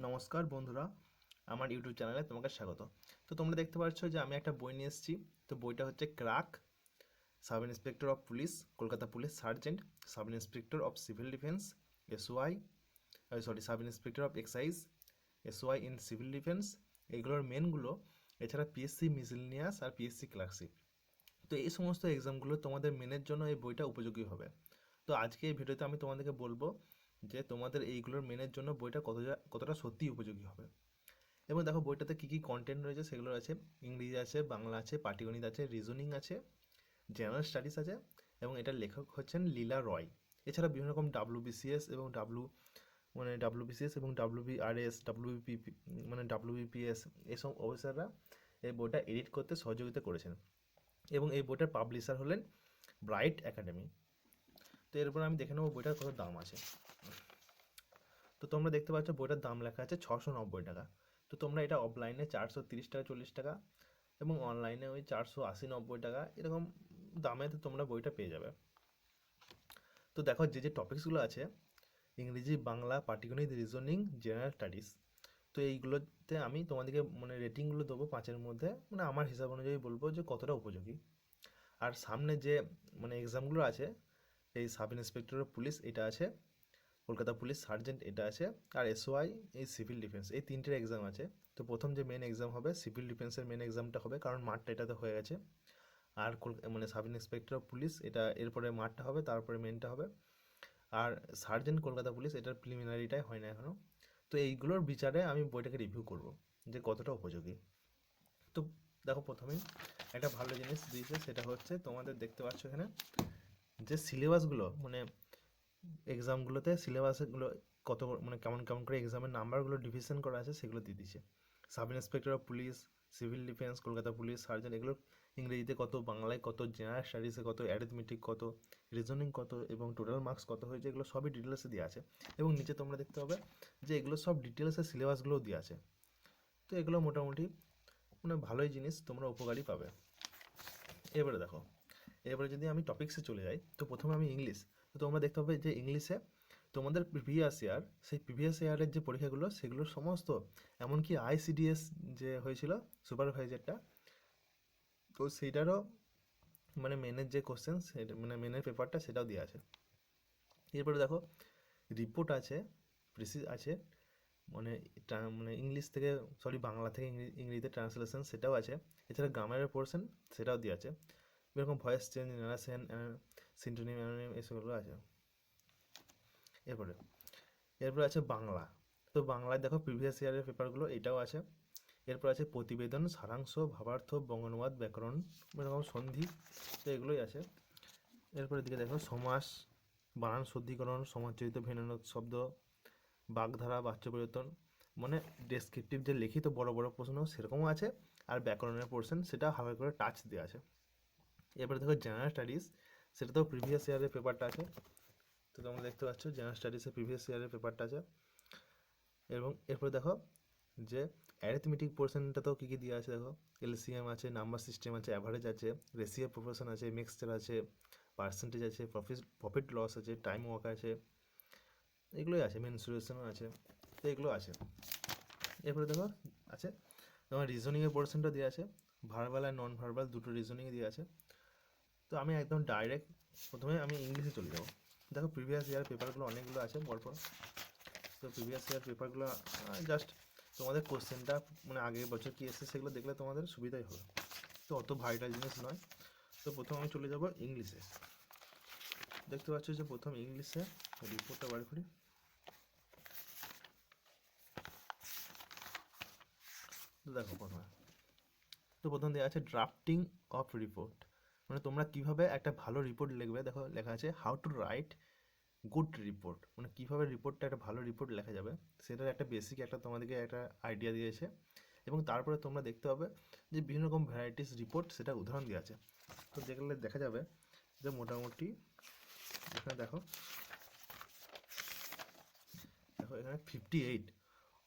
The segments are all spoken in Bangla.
নমস্কার বন্ধুরা, আমার ইউটিউব চ্যানেলে তোমাকে স্বাগত। তো তোমরা দেখতে পাচ্ছ যে আমি একটা বই নিয়ে এসেছি। তো বইটা হচ্ছে crack, sub inspector of police, Kolkata police sergeant, sub inspector of civil defence, SY, sub inspector of excise, SY in civil defence, এইগুলোর মেনগুলো। এছাড়া পিএসসি মিসেলেনিয়াস আর পিএসসি ক্লার্কশিপ। তো এই সমস্ত এক্সামগুলো তোমাদের মেনের জন্য এই বইটা উপযোগী হবে। তো আজকে এই ভিডিওতে আমি তোমাদেরকে বলবো যে তোমাদের এইগুলোর মেনের জন্য বইটা কতটা সত্যিই উপযোগী হবে। এবং দেখো বইটাতে কী কী কন্টেন্ট রয়েছে সেগুলো আছে। ইংরেজি আছে, বাংলা আছে, পাটিগণিত আছে, রিজনিং আছে, জেনারেল স্টাডিজ আছে, এবং এটার লেখক হচ্ছেন লীলা রয়। এছাড়া বিভিন্ন রকম ডাব্লিউবিসিএস এবং ডাব্লিউবিসিএস এবং ডাব্লিউবিআরএস, ডাব্লিউবিপিএস, এইসব অফিসাররা এই বইটা এডিট করতে সহযোগিতা করেছেন। এবং এই বইটার পাবলিশার হলেন ব্রাইট একাডেমি। তো এরপর আমি দেখে নেবো বইটার কত দাম আছে। তো তোমরা দেখতে পাচ্ছ বইটার দাম লেখা আছে 690 টাকা। তো তোমরা এটা অফলাইনে 430 টাকা 40 টাকা এবং অনলাইনে ওই 480-90 টাকা এরকম দামে তো তোমরা বইটা পেয়ে যাবে। তো দেখো যে টপিকসগুলো আছে, ইংরেজি, বাংলা, পাটিগণিত, রিজনিং, জেনারেল স্টাডিজ। তো এইগুলোতে আমি তোমাদেরকে রেটিংগুলো দেবো 5-এর মধ্যে, আমার হিসাব অনুযায়ী বলবো যে কতটা উপযোগী। আর সামনে যে এক্সামগুলো আছে, এই সাব ইন্সপেক্টর অফ পুলিশ এটা আছে, কলকাতা পুলিশ সার্জেন্ট এটা আছে, আর এসওআই এই সিভিল ডিফেন্স, এই তিনটের এক্সাম আছে। তো প্রথম যে মেন এক্সাম হবে সিভিল ডিফেন্সের মেন এক্সামটা হবে, কারণ মাঠটা এটাতে হয়ে গেছে। আর সাব ইন্সপেক্টর অফ পুলিশ এটা এরপরে মাঠটা হবে, তারপরে মেনটা হবে। আর সার্জেন্ট কলকাতা পুলিশ এটার প্রিলিমিনারিটাই হয় না এখনও। তো এইগুলোর বিচারে আমি বইটাকে রিভিউ করব যে কতটা উপযোগী। তো দেখো প্রথমেই একটা ভালো জিনিস দিয়েছে, সেটা হচ্ছে তোমাদের দেখতে পাচ্ছ এখানে যে সিলেবাসগুলো, এক্সামগুলোতে সিলেবাসগুলো কত কেমন কেমন করে এক্সামের নাম্বারগুলো ডিভিশন করা আছে সেগুলো দিয়ে দিচ্ছে। Sub inspector of police, civil defence, Kolkata police surgeon, এগুলো ইংরেজিতে কত, বাংলায় কত, জেনারেল স্টাডিজে কত, অ্যারিথমেটিক কত, রিজনিং কত এবং টোটাল মার্কস কত হয়েছে, এগুলো সবই ডিটেলসে দেওয়া আছে। এবং নিচে তোমরা দেখতে পাবে যে এগুলো সব ডিটেলসের সিলেবাসগুলোও দেওয়া আছে। তো এগুলো মোটামুটি ভালোই জিনিস, তোমরা উপকারী পাবে। এবারে দেখো, এবারে যদি আমি টপিক্সে চলে যাই, তো প্রথমে আমি ইংলিশ। তো তোমরা দেখতে পাবে যে ইংলিশে তোমাদের প্রিভিয়াস ইয়ার, সেই প্রিভিয়াস ইয়ারের যে পরীক্ষাগুলো সেগুলো সমস্ত, এমনকি আইসিডিএস যে হয়েছিল সুপারভাইজারটা, তো সেইটারও মেনের যে কোশ্চেন, সেটা মেনের পেপারটা সেটাও দেওয়া আছে। এরপরে দেখো রিপোর্ট আছে, প্রিসিজ আছে, মানে ইংলিশ থেকে, বাংলা থেকে ইংরেজিতে ট্রান্সলেশন সেটাও আছে। এছাড়া গ্রামারের পোর্শন সেটাও দেওয়া আছে। এরকম ভয়েস চেঞ্জ, নারেশন, সিন্টোনিম, অ্যানোনিম, এসবগুলো আছে। এরপরে এরপরে আছে বাংলা। তো বাংলায় দেখো প্রিভিয়াস ইয়ারের পেপারগুলো এটাও আছে। এরপর আছে প্রতিবেদন, সারাংশ, ভাবার্থ, বঙ্গানুবাদ, ব্যাকরণ, এরকম সন্ধি, তো এগুলোই আছে। এরপরের দিকে দেখো সমাস, বানান শুদ্ধিকরণ, সমাজচরিত, ভিন্নন শব্দ, বাগধারা, বাচ্য পরিবর্তন, ডেসক্রিপটিভ যে লিখিত বড় বড় প্রশ্ন সেরকমও আছে। আর ব্যাকরণের পোর্শন সেটা হালকা করে টাচ দেওয়া আছে। এরপরে দেখো জেনারেল স্টাডিজ, সেটা তো প্রিভিয়াস ইয়ারের পেপারটা আছে। তো তোমরা দেখতে পাচ্ছ জেনারেল স্টাডিজের প্রিভিয়াস ইয়ারের পেপারটা আছে। এবং এরপরে দেখো যে অ্যারিথমেটিক পোর্শনটাতেও কী কী দেওয়া আছে, দেখো এলসিএম আছে, নাম্বার সিস্টেম আছে, অ্যাভারেজ আছে, রেশিও প্রপোর্শন আছে, মিক্সচার আছে, পার্সেন্টেজ আছে, প্রফিট লস আছে, টাইম ওয়ার্ক আছে, এগুলোই আছে, মেনসুরেশনও আছে, তো এগুলো আছে। এরপরে দেখো আছে তোমার রিজনিংয়ের পোর্শনটা দেওয়া আছে, ভার্বাল আর নন ভার্বাল দুটো রিজনিংয়ে দেওয়া আছে। তো আমি একদম ডাইরেক্ট প্রথমে আমি ইংলিশে চলে যাবো। দেখো প্রিভিয়াস ইয়ার পেপারগুলো অনেকগুলো আছে পরপর। তো প্রিভিয়াস ইয়ার পেপারগুলো জাস্ট তোমাদের কোশ্চেনটা আগের বছর কী এসেছে সেগুলো দেখলে তোমাদের সুবিধাই হবে। তো অত ভাইটাল জিনিস নয়। তো প্রথম আমি চলে যাব ইংলিশে। দেখতে পাচ্ছ যে প্রথম ইংলিশে রিপোর্টটা বার করি। তো দেখো প্রথম দেওয়া আছে ড্রাফটিং অফ রিপোর্ট, তোমরা কিভাবে একটা ভালো রিপোর্ট লিখবে। দেখো লেখা আছে how to right good report, কীভাবে রিপোর্টটা একটা ভালো রিপোর্ট লেখা যাবে সেটার একটা বেসিক একটা তোমাদেরকে একটা আইডিয়া দিয়েছে। এবং তারপরে তোমরা দেখতে পাবে যে বিভিন্ন রকম ভ্যারাইটিস রিপোর্ট সেটা উদাহরণ দেওয়া আছে। তো দেখলে দেখা যাবে যে মোটামুটি এখানে দেখো এখানে 58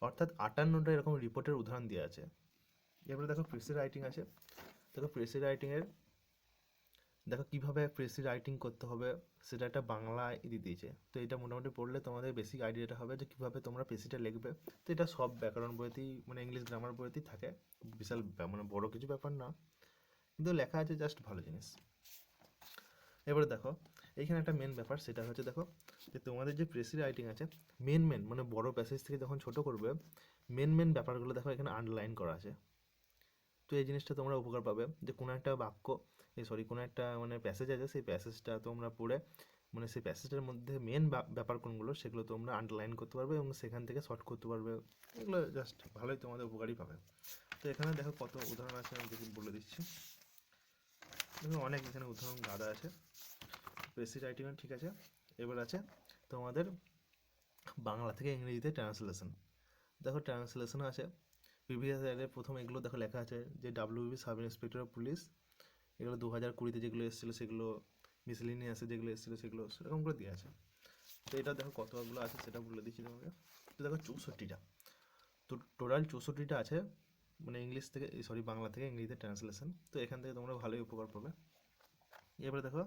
অর্থাৎ 58টা এরকম রিপোর্টের উদাহরণ দেওয়া আছে। এরপরে দেখো প্রেসি রাইটিং আছে। দেখো প্রেসি রাইটিংয়ের দেখো কীভাবে প্রেসি রাইটিং করতে হবে সেটা একটা বাংলায় দিয়ে দিয়েছে। তো এটা মোটামুটি পড়লে তোমাদের বেসিক আইডিয়াটা হবে যে কীভাবে তোমরা প্রেসিটা লিখবে। তো এটা সব ব্যাকরণ বইতেই মানে ইংলিশ গ্রামার বইতেই থাকে, বিশাল মানে বড় কিছু ব্যাপার না, কিন্তু লেখা আছে জাস্ট ভালো জিনিস। এবারে দেখো এইখানে একটা মেন ব্যাপার, সেটা হচ্ছে দেখো যে তোমাদের যে প্রেসি রাইটিং আছে মেন মানে বড় প্যাসেজ থেকে যখন ছোট করবে মেন ব্যাপারগুলো দেখো এখানে আন্ডারলাইন করা আছে। তো এই জিনিসটা তোমরা উপকার পাবে যে কোনো একটা বাক্য কোনো একটা মানে প্যাসেজ আছে, সেই প্যাসেজটা তোমরা পড়ে মানে সেই প্যাসেজটার মধ্যে মেন ব্যাপার কোনগুলো সেগুলো তোমরা আন্ডারলাইন করতে পারবে এবং সেখান থেকে শর্ট করতে পারবে। এগুলো জাস্ট ভালোই তোমাদের উপকারই পাবে। তো এখানে দেখো কত উদাহরণ আছে আমি বলে দিচ্ছি। দেখো অনেক এখানে উদাহরণ গাদা আছে। প্রেসি রাইটিং ঠিক আছে। এবার আছে তোমাদের বাংলা থেকে ইংরেজিতে ট্রান্সলেশন। দেখো ট্রান্সলেশন আছে প্রিভিয়াস ইয়ারে প্রথম এগুলো দেখো লেখা আছে যে WB sub inspector of police, এগুলো 2020-তে যেগুলো এসেছিলো সেগুলো, মিসেলিনিয়াসে যেগুলো এসেছিলো সেগুলো সেরকম করে দিয়ে আছে। তো এটা দেখো কতগুলো আছে সেটা বলে দিচ্ছি তোমাকে। তো দেখো 64টা, তো টোটাল 64টা আছে মানে ইংলিশ থেকে বাংলা থেকে ইংরেজিতে ট্রান্সলেশন। তো এখান থেকে তোমরা ভালোই উপকার পাবে। এবারে দেখো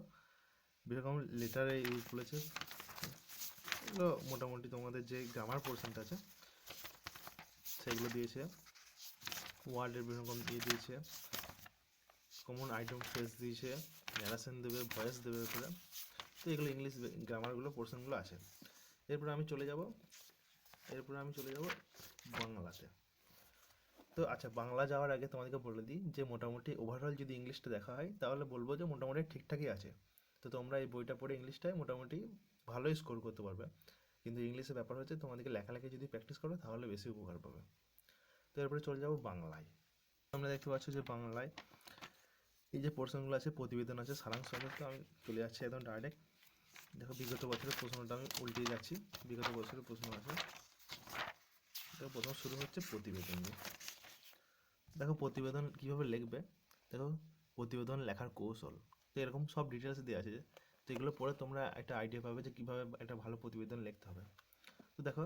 যেরকম লেটারে ইউজ করেছে এগুলো মোটামুটি তোমাদের যে গ্রামার পোর্শনটা আছে সেগুলো দিয়েছে, ওয়ার্ডের বিভিন্ন রকম দিয়েছে, কমন আইটেম ফ্রেজ দিয়েছে, ন্যারেশন দেবে, ভয়েস দেবে করে। তো এগুলো ইংলিশ গ্রামারগুলো পোর্শনগুলো আছে। এরপরে আমি চলে যাব বাংলাতে। তো আচ্ছা বাংলা যাওয়ার আগে তোমাদেরকে বলে দিই যে মোটামুটি ওভারঅল যদি ইংলিশটা দেখা হয় তাহলে বলবো যে মোটামুটি ঠিকঠাকই আছে। তো তোমরা এই বইটা পড়ে ইংলিশটায় মোটামুটি ভালোই স্কোর করতে পারবে, কিন্তু ইংলিশের ব্যাপার হচ্ছে তোমাদেরকে লেখালেখি যদি প্র্যাকটিস করো তাহলে বেশি উপকার পাবে। তো এরপরে চলে যাবো বাংলায়। তোমরা দেখতে পাচ্ছ যে বাংলায় এই যে পোর্শনগুলো আছে প্রতিবেদন আছে, সারাংশ আছে। তো আমি চলে যাচ্ছি একদম ডাইরেক্ট। দেখো বিগত বছরের প্রশ্নটা আমি উল্টিয়ে যাচ্ছি, বিগত বছরের প্রশ্ন আছে। দেখো প্রথম শুরু হচ্ছে প্রতিবেদন নিয়ে। দেখো প্রতিবেদন কীভাবে লিখবে, দেখো প্রতিবেদন লেখার কৌশল, তো এরকম সব ডিটেলস দেওয়া আছে। তো এগুলো পড়ে তোমরা একটা আইডিয়া পাবে যে কীভাবে একটা ভালো প্রতিবেদন লিখতে হবে। তো দেখো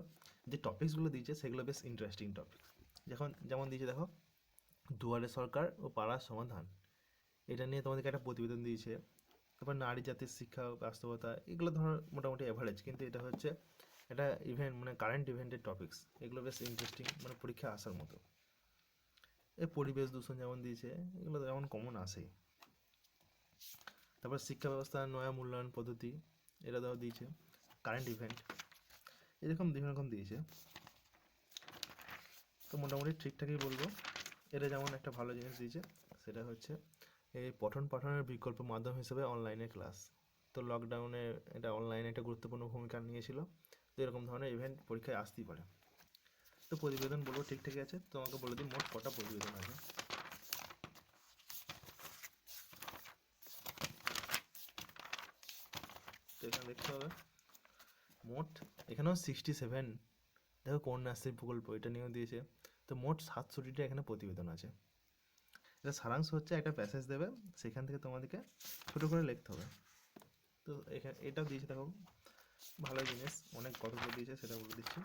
যে টপিকসগুলো দিয়েছে সেগুলো বেশ ইন্টারেস্টিং টপিক। যেমন দিয়েছে দেখো দুয়ারে সরকার ও পাড়ার সমাধান, এটা নিয়ে তোমাদেরকে একটা প্রতিবেদন দিয়েছে। তারপর নারী জাতির শিক্ষা ও বাস্তবতা, এগুলো ধরো মোটামুটি অ্যাভারেজ, কিন্তু এটা হচ্ছে একটা ইভেন্ট মানে কারেন্ট ইভেন্টের টপিকস, এগুলো বেশ ইন্টারেস্টিং মানে পরীক্ষায় আসার মতো। এই পরিবেশ দূষণ যেমন দিয়েছে এগুলো যেমন কমন আসেই। তারপর শিক্ষা ব্যবস্থার নয়া মূল্যায়ন পদ্ধতি, এটা দেওয়া দিয়েছে, কারেন্ট ইভেন্ট, এরকম বিভিন্ন রকম দিয়েছে। তো মোটামুটি ঠিকঠাকই বলবো। এটা যেমন একটা ভালো জিনিস দিয়েছে সেটা হচ্ছে এই পঠন পাঠনের বিকল্প মাধ্যম হিসেবে অনলাইনে ক্লাস। তো লকডাউনে এটা অনলাইনে একটা গুরুত্বপূর্ণ ভূমিকা নিয়েছিল। তো এরকম ধরনের ইভেন্ট পরীক্ষায় আসতেই পারে। তো প্রতিবেদন বলবো ঠিকঠাকই আছে। তোমাকে বলে দিই মোট কটা প্রতিবেদন আছে। তো এখানে দেখতে হবে মোট এখানেও 67, দেখো কন্যাশ্রী প্রকল্প এটা নিয়েও দিয়েছে। তো মোট 67টা এখানে প্রতিবেদন আছে। এটা সারাংশ হচ্ছে একটা প্যাসেজ দেবে, সেখান থেকে তোমাদেরকে ছোটো করে লিখতে হবে। তো এখানে এটাও দিয়েছে দেখো ভালো জিনিস, অনেক কতগুলো দিয়েছে সেটা বলে দিচ্ছি।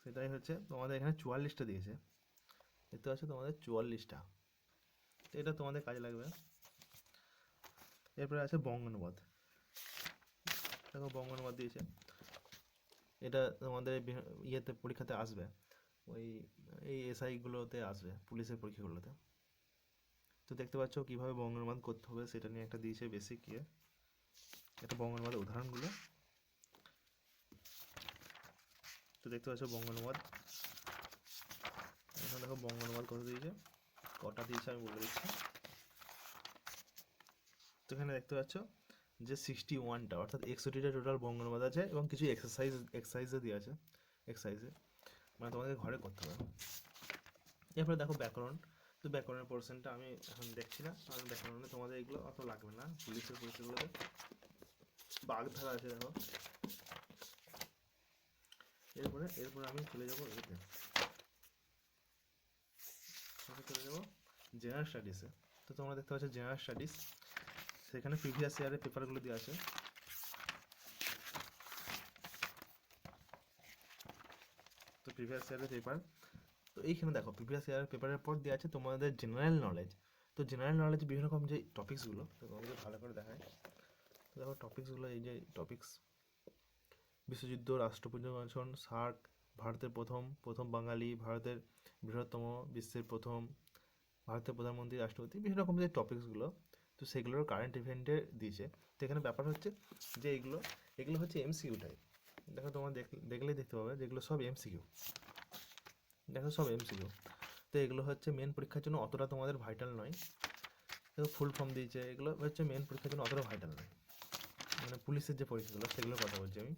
সেটাই হচ্ছে তোমাদের এখানে 44টা দিয়েছে, দেখতে পাচ্ছ তোমাদের 44টা। তো এটা তোমাদের কাজে লাগবে। এরপরে আছে বঙ্গানুবাদ। দেখো বঙ্গানুবাদ দিয়েছে, এটা তোমাদের ইয়েতে পরীক্ষাতে আসবে, ওই এই এসআইগুলোতে আসবে, পুলিশের পরীক্ষাগুলোতে। তো দেখতে পাচ্ছ কীভাবে বঙ্গানুবাদ করতে হবে সেটা নিয়ে একটা দিয়েছে বেসিক ইয়ে, একটা বঙ্গানুবাদের উদাহরণগুলো। তো দেখতে পাচ্ছ বঙ্গানুবাদ, এখানে দেখো বঙ্গানুবাদ কত দিয়েছে, কটা দিয়েছে আমি বলে দিচ্ছি। তো এখানে দেখতে পাচ্ছ যে 61টা অর্থাৎ 61টা টোটাল বঙ্গানুবাদ আছে এবং কিছু এক্সারসাইজে দিয়ে আছে, এক্সারসাইজে মানে তোমাদের ঘরে করতে হবে। এরপরে দেখো ব্যাকরণ। তো ব্যাকরণের পোর্শনটা আমি এখন দেখছি না, কারণ ব্যাকরণে তোমাদের এগুলো অত লাগবে না, পুলিশের পরীক্ষাগুলোতে। বাগধারা আছে দেখো। এরপরে আমি চলে যাবো এতে, চলে যাবো জেনারেল স্টাডিজে। তো তোমরা দেখতে পাচ্ছ জেনারেল স্টাডিজ, সেখানে প্রিভিয়াস ইয়ারের পেপারগুলো দেওয়া আছে। তো প্রিভিয়াস ইয়ারের পেপার তো এইখানে দেখো প্রিভিয়াস ইয়ার পেপারের পর দেওয়া আছে তোমাদের জেনারেল নলেজ। তো জেনারেল নলেজ বিভিন্ন রকম যে টপিকসগুলো, তো তোমাদের ভালো করে দেখায়। তো দেখো টপিকসগুলো, এই যে টপিকস: বিশ্বযুদ্ধ, রাষ্ট্রপুঞ্জ অঞ্চল, সার্ক, ভারতের প্রথম প্রথম বাঙালি, ভারতের বৃহত্তম, বিশ্বের প্রথম, ভারতের প্রধানমন্ত্রী, রাষ্ট্রপতি, বিভিন্ন রকম যে টপিকসগুলো, তো সেগুলোর কারেন্ট ইভেন্টে দিয়েছে। তো এখানে ব্যাপার হচ্ছে যে এগুলো এগুলো হচ্ছে এমসিকিউ টাইপ। দেখো তোমার দেখলেই দেখতে পাবে যেগুলো সব এমসিকিউ। দেখো সব এমসিকিউ। তো এগুলো হচ্ছে মেন পরীক্ষার জন্য অতটা তোমাদের ভাইটাল নয়। দেখো ফুল ফর্ম দিয়েছে, এগুলো হচ্ছে মেন পরীক্ষার জন্য অতটা ভাইটাল নয়, মানে পুলিশের যে পরীক্ষাগুলো সেগুলোর কথা বলছি আমি।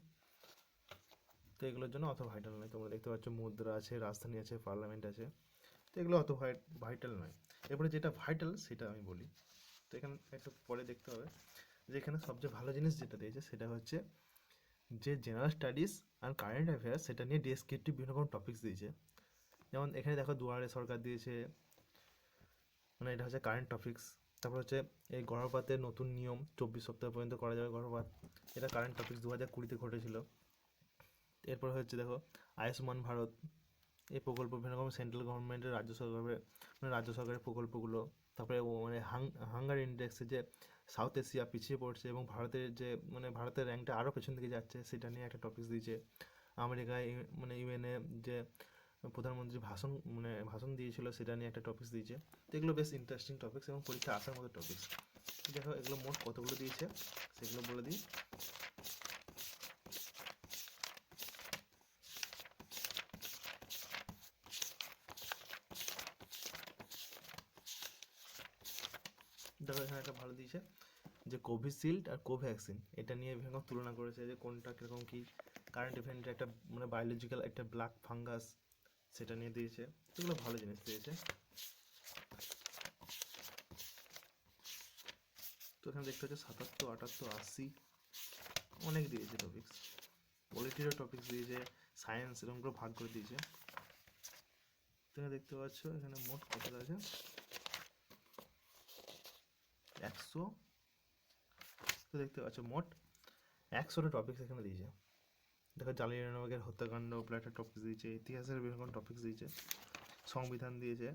তো এগুলোর জন্য অত ভাইটাল নয়। তোমরা দেখতে পাচ্ছ মুদ্রা আছে, রাজধানী আছে, পার্লামেন্ট আছে। তো এগুলো অত ভাইটাল নয়। এরপরে যেটা ভাইটাল সেটা আমি বলি। তো এখানে একটু পরে দেখতে হবে যে এখানে সবচেয়ে ভালো জিনিস যেটা দিয়েছে সেটা হচ্ছে যে জেনারেল স্টাডিজ আর কারেন্ট অ্যাফেয়ার্স, সেটা নিয়ে ডেসক্রিপটিভ বিভিন্ন রকম টপিক্স দিয়েছে। যেমন এখানে দেখো দুয়ারে সরকার দিয়েছে, মানে এটা হচ্ছে কারেন্ট টপিক্স। তারপর হচ্ছে এই গর্ভপাতের নতুন নিয়ম, 24 সপ্তাহ পর্যন্ত করা যাবে গর্ভপাত, এটা কারেন্ট টপিক্স 2020-তে ঘটেছিল। এরপর হচ্ছে দেখো আয়ুষ্মান ভারত, এই প্রকল্প বিভিন্ন রকম সেন্ট্রাল গভর্নমেন্টের, রাজ্য সরকারের প্রকল্পগুলো। তারপরে মানে হাঙ্গার ইন্ডেক্সে যে সাউথ এশিয়া পিছিয়ে পড়ছে এবং ভারতের যে মানে ভারতের র্যাঙ্কটা আরও পেছন দিকে যাচ্ছে, সেটা নিয়ে একটা টপিক্স দিয়েছে। আমেরিকায় মানে ইউএনএ যে প্রধানমন্ত্রী ভাষণ দিয়েছিল, সেটা নিয়ে একটা টপিক্স দিয়েছে। তো এগুলো বেশ ইন্টারেস্টিং টপিক্স এবং পরীক্ষা আসার মতো টপিক্স। দেখো এগুলো মোট কতগুলো দিয়েছে সেগুলো বলে দিই। দেখো এখানে একটা ভালো দিয়েছে যে কোভিশিল্ড আর কোভ্যাক্সিন, এটা নিয়ে বিভিন্ন তুলনা করেছে যে কোনটা কীরকম কী। কারেন্ট ইভেন্টের একটা মানে বায়োলজিক্যাল একটা ব্ল্যাক ফাঙ্গাস, সেটা নিয়ে দিয়েছে। এগুলো ভালো জিনিস দিয়েছে। তো এখানে দেখতে হচ্ছে 77, 78, 80 অনেক দিয়েছে টপিক্স। পলিটিরও টপিক্স দিয়েছে, সায়েন্স, এরকম করে ভাগ করে দিয়েছে। তুমি দেখতে পাচ্ছ এখানে মোট কত আছে, 100। তো দেখতে পাচ্ছ মোট 100টা টপিক্স এখানে দিয়েছে। দেখো জালিয়ানওয়ালাবাগের হত্যাকাণ্ড বলে একটা টপিক্স দিয়েছে, ইতিহাসের বিভিন্ন টপিক্স দিয়েছে, সংবিধান দিয়েছে,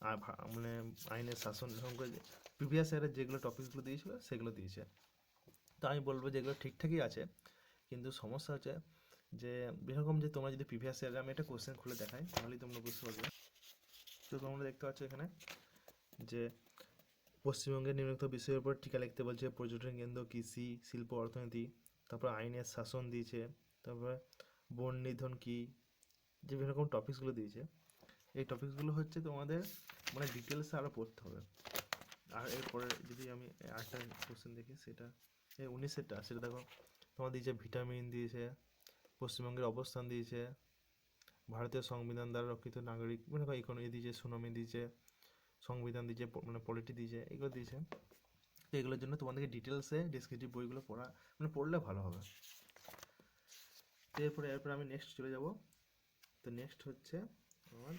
আর মানে আইনের শাসন, এরকম করে প্রিভিয়াস ইয়ারের যেগুলো টপিকসগুলো দিয়েছিল সেগুলো দিয়েছে। তো আমি বলবো যেগুলো ঠিকঠাকই আছে, কিন্তু সমস্যা হচ্ছে যে এরকম যে তোমরা যদি প্রিভিয়াস ইয়ারে, আমি একটা কোশ্চেন খুলে দেখাই তাহলেই তোমরা বুঝতে পারবে। তো তোমরা দেখতে পাচ্ছ এখানে যে পশ্চিমবঙ্গের নিম্নোক্ত বিষয়ের উপর টিকা লিখতে বলছে: পর্যটন কেন্দ্র, কৃষি, শিল্প, অর্থনীতি। তারপর আইনের শাসন দিয়েছে। তারপরে বন নিধন কী, যে বিভিন্ন রকম টপিকসগুলো দিয়েছে, এই টপিকসগুলো হচ্ছে তোমাদের মানে ডিটেলসে আরও পড়তে হবে। আর এরপরে যদি আমি আরেকটা কোশ্চেন দেখি, সেটা এই 19-এরটা, সেটা দেখো তোমার দিয়েছে ভিটামিন দিয়েছে, পশ্চিমবঙ্গের অবস্থান দিয়েছে, ভারতীয় সংবিধান দ্বারা রক্ষিত নাগরিক, মানে ইকোনমি দিয়েছে, সুনামি দিয়েছে, সংবিধান দিয়েছে, মানে পলিটি দিয়েছে, এগুলো দিয়েছে। তো এগুলোর জন্য তোমাদেরকে ডিটেলসে ডেসক্রিপটিভ বইগুলো পড়া মানে পড়লে ভালো হবে। তো এরপরে আমি নেক্সট চলে যাব। তো নেক্সট হচ্ছে আমার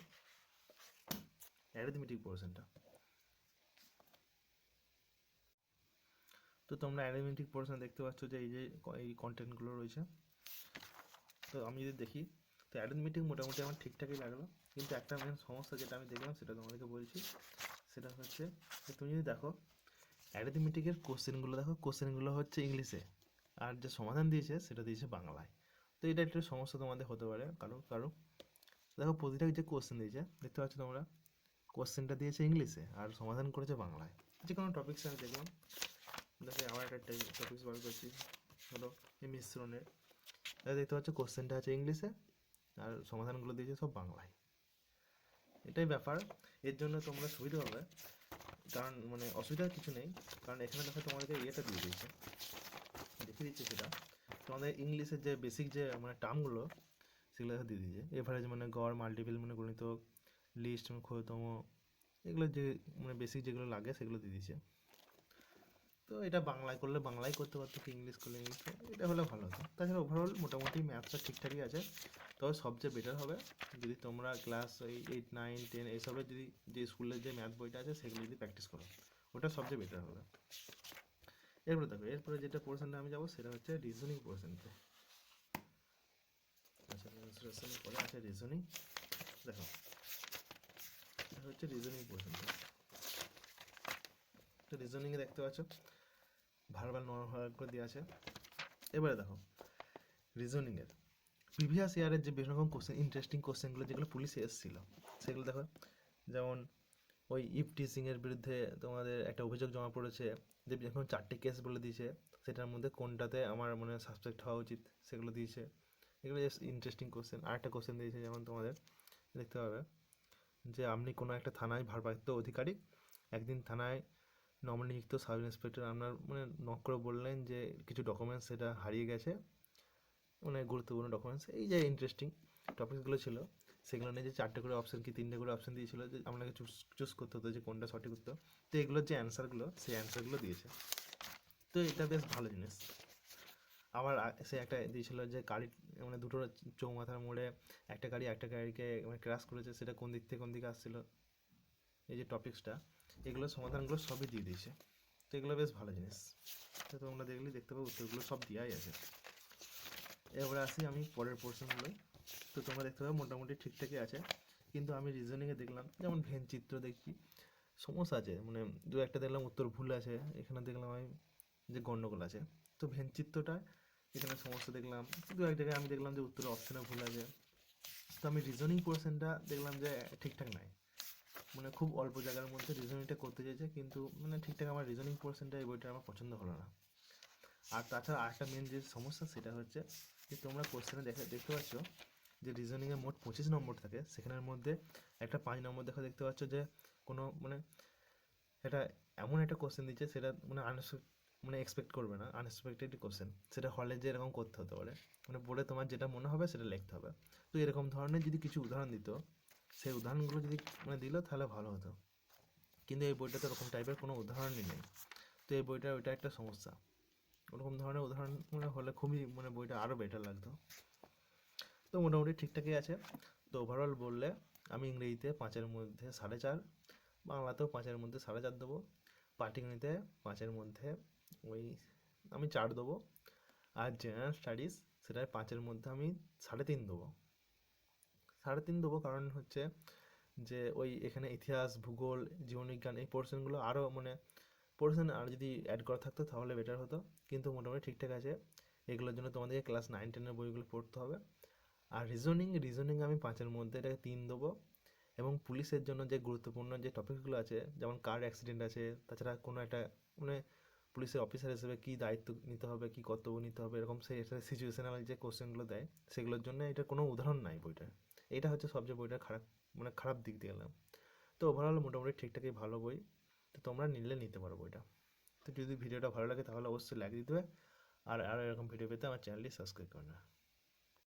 অ্যারিথমেটিক পোর্শনটা। তো তোমরা অ্যারিথমেটিক পোর্শন দেখতে পাচ্ছ যে এই কন্টেন্টগুলো রয়েছে। তো আমি যদি দেখি, তো অ্যারিথমেটিক মোটামুটি আমার ঠিকঠাকই লাগলো, কিন্তু একটা মেন সমস্যা যেটা আমি দেখলাম সেটা তোমাদেরকে বলছি। সেটা হচ্ছে যে তুমি যদি দেখো অ্যারিথমেটিকের কোশ্চেনগুলো, দেখো কোশ্চেনগুলো হচ্ছে ইংলিশে, আর যে সমাধান দিয়েছে সেটা দিয়েছে বাংলায়। তো এটা একটু সমস্যা তোমাদের হতে পারে কারো। দেখো প্রতিটা যে কোশ্চেন দিয়েছে দেখতে পাচ্ছ তোমরা, কোশ্চেনটা দিয়েছে ইংলিশে আর সমাধান করেছে বাংলায়। যে কোনো টপিক্স আমি দেখলাম, দেখে আবার একটা টপিক্স বার করছি, হলো এই মিশ্রণের। দেখতে পাচ্ছ কোশ্চেনটা আছে ইংলিশে আর সমাধানগুলো দিয়েছে সব বাংলায়। এটাই ব্যাপার। এর জন্য তোমরা সুবিধা হবে, কারণ মানে অসুবিধার কিছু নেই, কারণ এখানে দেখো তোমাদেরকে ইয়েটা দিয়ে দিয়েছে, দেখিয়ে দিচ্ছে সেটা তোমাদের ইংলিশের যে বেসিক যে মানে টার্মগুলো সেগুলো দিয়ে দিয়েছে। এভারেজ মানে গড়, মাল্টিপল মানে গণিতক, লিস্ট মানে ক্ষুদ্রতম, এগুলো যে মানে বেসিক যেগুলো লাগে সেগুলো দিয়ে দিয়েছে। তো এটা বাংলায় করলে বাংলায় করতে পারতো, কি ইংলিশ করলে ইংলিশ, এটা হলে ভালো হতো। তাছাড়া ওভারঅল মোটামুটি ম্যাথসটা ঠিকঠাকই আছে। তবে সবচেয়ে বেটার হবে যদি তোমরা ক্লাস 8, 9, 10 এইসবের যদি যে স্কুলের যে ম্যাথ বইটা আছে সেগুলো যদি প্র্যাকটিস করো, ওটা সবচেয়ে বেটার হবে। এরপরে দেখো, এরপরে যেটা পোর্শনটা আমি যাবো সেটা হচ্ছে রিজনিং পোর্শনতে। আচ্ছা, মেনসুরেশনের পরে আছে রিজনিং। দেখো হচ্ছে রিজনিং পোর্শনটা। তো রিজনিংয়ে দেখতে পাচ্ছ ভার্বাল নন ভার্বাল করে দেওয়া আছে। এবারে দেখো রিজনিংয়ের প্রিভিয়াস ইয়ারের যে বিভিন্ন রকম কোশ্চেন, ইন্টারেস্টিং কোশ্চেনগুলো যেগুলো পুলিশে এসেছিলো সেগুলো দেখো। যেমন ওই ইফ টিচিংয়ের বিরুদ্ধে তোমাদের একটা অভিযোগ জমা পড়েছে, যে যখন 4টে কেস বলে দিয়েছে সেটার মধ্যে কোনটাতে আমার মনে হয় সাসপেক্ট হওয়া উচিত সেগুলো দিয়েছে। এগুলো জাস্ট ইন্টারেস্টিং কোশ্চেন। আরেকটা কোশ্চেন দিয়েছে যেমন তোমাদের দেখতে পাবে যে আপনি কোনো একটা থানায় ভারপ্রাপ্ত অধিকারী, একদিন থানায় নবনিযুক্ত সাব ইন্সপেক্টর আপনার মানে নক করে বললেন যে কিছু ডকুমেন্টস সেটা হারিয়ে গেছে, মানে গুরুত্বপূর্ণ ডকুমেন্টস। এই যে ইন্টারেস্টিং টপিকসগুলো ছিল সেগুলো নিয়ে যে 4টে করে অপশন কি 3টে করে অপশন দিয়েছিল, যে আপনাকে চুজ করতে হতো যে কোনটা সঠিক উত্তর। তো এগুলোর যে অ্যান্সারগুলো সেই অ্যান্সারগুলো দিয়েছে। তো এটা বেশ ভালো জিনিস। আবার সে একটা দিয়েছিল যে গাড়ি মানে দুটো চৌমাথার মোড়ে একটা গাড়ি একটা গাড়িকে মানে ক্র্যাশ করেছে, সেটা কোন দিক থেকে কোন দিকে আসছিল, এই যে টপিক্সটা, এগুলোর সমাধানগুলো সবই দিয়ে দিয়েছে। তো এগুলো বেশ ভালো জিনিস। তো তোমরা দেখলেই দেখতে পাবো উত্তরগুলো সব দেওয়াই আছে। এবারে আসি আমি পরের পোর্শনগুলো। তো তোমরা দেখতে পাবে মোটামুটি ঠিকঠাকই আছে, কিন্তু আমি রিজনিংয়ে দেখলাম যেমন ভেন চিত্র দেখছি সমস্যা আছে, মানে দু একটা দেখলাম উত্তর ভুল আছে, এখানে দেখলাম আমি যে গণ্ডগোল আছে। তো ভেন চিত্রটা এখানে সমস্যা দেখলাম, দু এক জায়গায় আমি দেখলাম যে উত্তরের অপশানে ভুল আছে। তো আমি রিজনিং পোর্শনটা দেখলাম যে ঠিকঠাক নাই, মানে খুব অল্প জায়গার মধ্যে রিজনিংটা করতে চাইছে, কিন্তু মানে ঠিকঠাক আমার রিজনিং পোর্শনটা এই বইটা আমার পছন্দ হলো না। আর তাছাড়া আরেকটা মেন যে সমস্যা সেটা হচ্ছে যে তোমরা কোশ্চেনে দেখতে পাচ্ছ যে রিজনিংয়ে মোট 25 নম্বর থাকে, সেখানের মধ্যে একটা 5 নম্বর দেখতে পাচ্ছ যে কোনো মানে এটা এমন একটা কোশ্চেন দিচ্ছে সেটা মানে মানে এক্সপেক্ট করবে না, আনএক্সপেক্টেড কোশ্চেন। সেটা হলে যে এরকম করতে হতে পারে, মানে পড়ে তোমার যেটা মনে হবে সেটা লিখতে হবে। তো এরকম ধরনের যদি কিছু উদাহরণ দিত, সেই উদাহরণগুলো যদি মানে দিল তাহলে ভালো হতো, কিন্তু এই বইটাতে ওরকম টাইপের কোনো উদাহরণই নেই। তো এই বইটার ওইটা একটা সমস্যা, ওরকম ধরনের উদাহরণ মানে হলে খুবই মানে বইটা আরও বেটার লাগতো। তো মোটামুটি ঠিকঠাকই আছে। তো ওভারঅল বললে আমি ইংরেজিতে 5-এর মধ্যে 4.5, বাংলাতেও 5-এর মধ্যে 4.5 দেবো, পাটিগণিতে 5-এর মধ্যে ওই আমি 4 দেবো, আর জেনারেল স্টাডিজ সেটায় 5-এর মধ্যে আমি 3.5 দেবো। 3.5 দেবো কারণ হচ্ছে যে ওই এখানে ইতিহাস, ভূগোল, জীবনবিজ্ঞান এই পোর্শনগুলো আরও মানে পোর্শন আর যদি অ্যাড করা থাকতো তাহলে বেটার হতো, কিন্তু মোটামুটি ঠিকঠাক আছে। এগুলোর জন্য তোমাদেরকে ক্লাস 9-10-এর বইগুলো পড়তে হবে। আর রিজনিং আমি 5-এর মধ্যে এটাকে 3 দেবো। এবং পুলিশের জন্য যে গুরুত্বপূর্ণ যে টপিকগুলো আছে, যেমন কার অ্যাক্সিডেন্ট আছে, তাছাড়া কোনো একটা মানে পুলিশের অফিসার হিসেবে কী দায়িত্ব নিতে হবে, কী কর্তব্য নিতে হবে, এরকম সেই সিচুয়েশনাল যে কোশ্চেনগুলো দেয় সেগুলোর জন্য এটা কোনো উদাহরণ নাই বইটার। এটা হচ্ছে সবচেয়ে বইটার খারাপ মানে খারাপ দিক দিয়ে গেলাম। তো ওভারঅল মোটামুটি ঠিকঠাকই ভালো বই। তো তোমরা নিলে নিতে পারো বইটা। তো যদি ভিডিওটা ভালো লাগে তাহলে অবশ্যই লাইক দিতে হবে, আর এরকম ভিডিও পেতে আমার চ্যানেলটি সাবস্ক্রাইব করে না।